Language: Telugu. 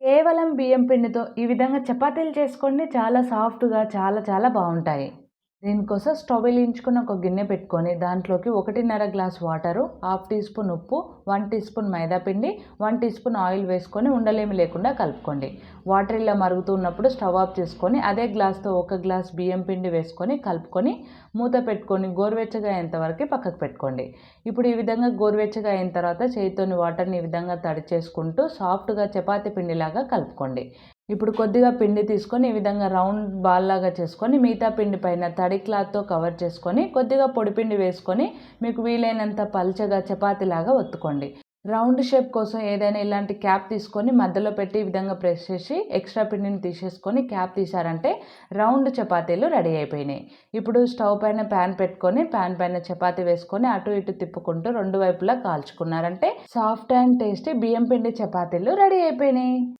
కేవలం బియ్యం పిండితో ఈ విధంగా చపాతీలు చేసుకోండి. చాలా సాఫ్ట్‌గా చాలా బావుంటాయి. దీనికోసం స్టవ్ వెలిగించుకొని ఒక గిన్నె పెట్టుకొని దాంట్లోకి 1:30 glass water, half teaspoon ఉప్పు, 1 టీ స్పూన్ మైదా పిండి, 1 టీ స్పూన్ ఆయిల్ వేసుకొని ఉండలేమి లేకుండా కలుపుకోండి. వాటర్ ఇలా మరుగుతున్నప్పుడు స్టవ్ ఆఫ్ చేసుకొని అదే గ్లాస్తో 1 గ్లాస్ బియ్యం పిండి వేసుకొని కలుపుకొని మూత పెట్టుకొని గోరువెచ్చగా అయ్యేంత వరకు పక్కకు పెట్టుకోండి. ఇప్పుడు ఈ విధంగా గోరువెచ్చగా అయిన తర్వాత చేతితోని వాటర్ని ఈ విధంగా తడి చేసుకుంటూ సాఫ్ట్‌గా చపాతీ పిండిలాగా కలుపుకోండి. ఇప్పుడు కొద్దిగా పిండి తీసుకొని ఈ విధంగా రౌండ్ బాల్ లాగా చేసుకొని మిగతా పిండి పైన తడి క్లాత్తో కవర్ చేసుకొని కొద్దిగా పొడిపిండి వేసుకొని మీకు వీలైనంత పల్చగా చపాతీలాగా ఒత్తుకోండి. రౌండ్ షేప్ కోసం ఏదైనా ఇలాంటి క్యాప్ తీసుకొని మధ్యలో పెట్టి ఈ విధంగా ప్రెస్ చేసి ఎక్స్ట్రా పిండిని తీసేసుకొని క్యాప్ తీసారంటే రౌండ్ చపాతీలు రెడీ అయిపోయినాయి. ఇప్పుడు స్టవ్ పైన ప్యాన్ పెట్టుకొని ప్యాన్ పైన చపాతీ వేసుకొని అటు ఇటు తిప్పుకుంటూ రెండు వైపులా కాల్చుకున్నారంటే సాఫ్ట్ అండ్ టేస్టీ బియ్యం పిండి చపాతీలు రెడీ అయిపోయినాయి.